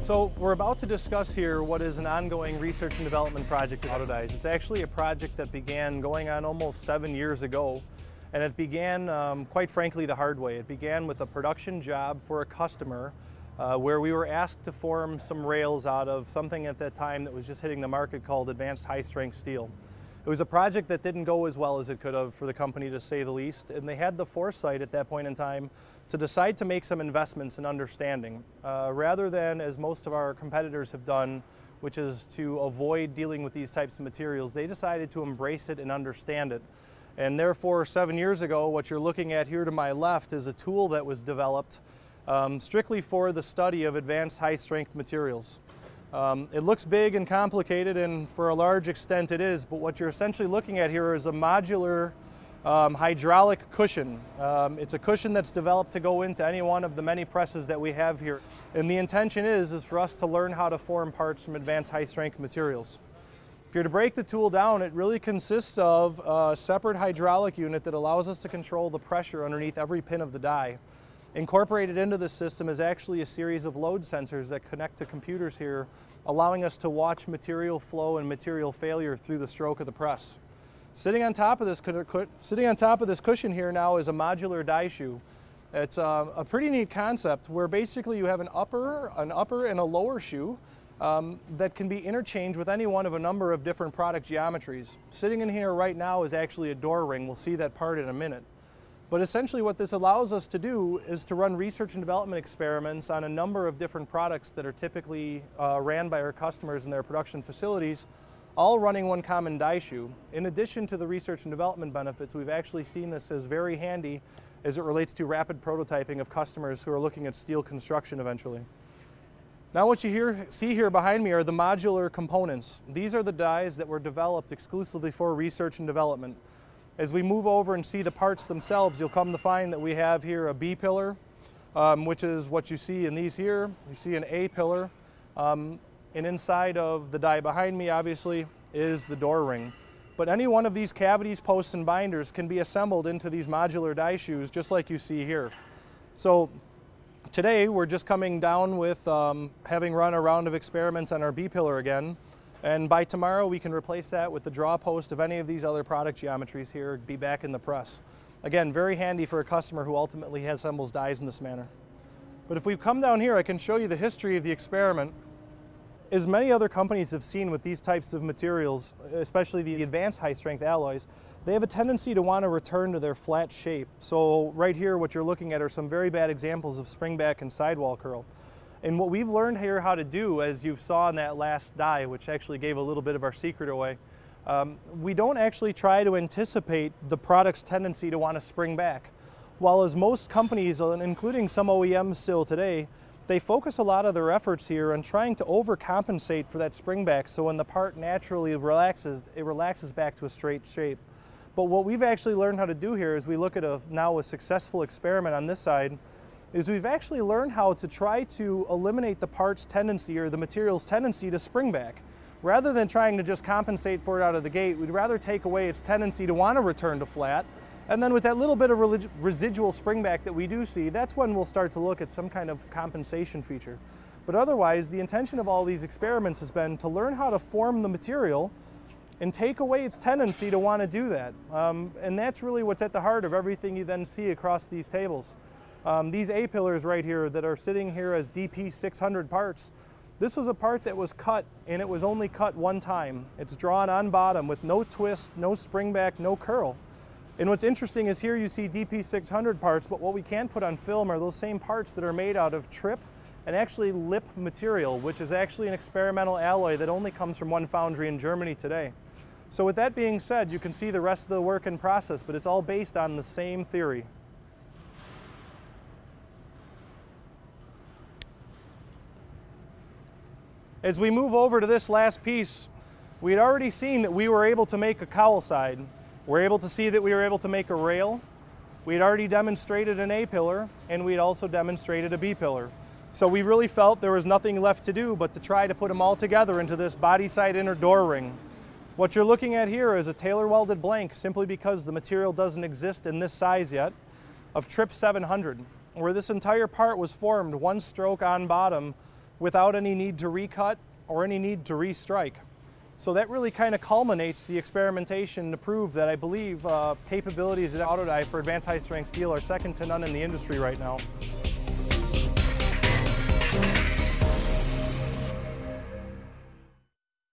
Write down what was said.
So we're about to discuss here what is an ongoing research and development project at Autodie. It's actually a project that began going on almost 7 years ago, and it began, quite frankly, the hard way. It began with a production job for a customer where we were asked to form some rails out of something at that time that was just hitting the market called advanced high-strength steel. It was a project that didn't go as well as it could have for the company, to say the least, and they had the foresight at that point in time to decide to make some investments in understanding. Rather than, as most of our competitors have done, which is to avoid dealing with these types of materials, they decided to embrace it and understand it. And therefore, 7 years ago, what you're looking at here to my left is a tool that was developed strictly for the study of advanced high-strength materials. It looks big and complicated, and for a large extent it is, but what you're essentially looking at here is a modular hydraulic cushion. It's a cushion that's developed to go into any one of the many presses that we have here. And the intention is for us to learn how to form parts from advanced high-strength materials. If you're to break the tool down, it really consists of a separate hydraulic unit that allows us to control the pressure underneath every pin of the die. Incorporated into this system is actually a series of load sensors that connect to computers here, allowing us to watch material flow and material failure through the stroke of the press. Sitting on top of this cushion here now is a modular die shoe. It's a pretty neat concept where basically you have an upper and a lower shoe that can be interchanged with any one of a number of different product geometries. Sitting in here right now is actually a door ring. We'll see that part in a minute. But essentially what this allows us to do is to run research and development experiments on a number of different products that are typically ran by our customers in their production facilities, all running one common die shoe. In addition to the research and development benefits, we've actually seen this as very handy as it relates to rapid prototyping of customers who are looking at steel construction eventually. Now what you see here behind me are the modular components. These are the dies that were developed exclusively for research and development. As we move over and see the parts themselves, you'll come to find that we have here a B pillar, which is what you see in these here. You see an A pillar, and inside of the die behind me, obviously, is the door ring. But any one of these cavities, posts, and binders can be assembled into these modular die shoes, just like you see here. So today, we're just coming down with having run a round of experiments on our B pillar again. And by tomorrow, we can replace that with the draw post of any of these other product geometries here, be back in the press. Again, very handy for a customer who ultimately assembles dies in this manner. But if we come down here, I can show you the history of the experiment. As many other companies have seen with these types of materials, especially the advanced high-strength alloys, they have a tendency to want to return to their flat shape. So right here, what you're looking at are some very bad examples of springback and sidewall curl. And what we've learned here how to do, as you saw in that last die, which actually gave a little bit of our secret away, we don't actually try to anticipate the product's tendency to want to spring back. While as most companies, including some OEMs still today, they focus a lot of their efforts here on trying to overcompensate for that spring back, so when the part naturally relaxes, it relaxes back to a straight shape. But what we've actually learned how to do here is we look at now a successful experiment on this side, is we've actually learned how to try to eliminate the part's tendency or the material's tendency to spring back. Rather than trying to just compensate for it out of the gate, we'd rather take away its tendency to want to return to flat, and then with that little bit of residual spring back that we do see, that's when we'll start to look at some kind of compensation feature. But otherwise, the intention of all these experiments has been to learn how to form the material and take away its tendency to want to do that. And that's really what's at the heart of everything you then see across these tables. These A pillars right here that are sitting here as DP 600 parts, this was a part that was cut, and it was only cut one time. It's drawn on bottom with no twist, no spring back, no curl. And what's interesting is here you see DP 600 parts, but what we can't put on film are those same parts that are made out of trip and actually lip material, which is actually an experimental alloy that only comes from one foundry in Germany today. So with that being said, you can see the rest of the work in process, but it's all based on the same theory. As we move over to this last piece, we had already seen that we were able to make a cowl side. We're able to see that we were able to make a rail. We had already demonstrated an A pillar, and we had also demonstrated a B pillar. So we really felt there was nothing left to do but to try to put them all together into this body side inner door ring. What you're looking at here is a tailor welded blank, simply because the material doesn't exist in this size yet, of Trip 700, where this entire part was formed one stroke on bottom without any need to recut or any need to restrike. So that really kind of culminates the experimentation to prove that I believe capabilities at Autodie for advanced high-strength steel are second to none in the industry right now.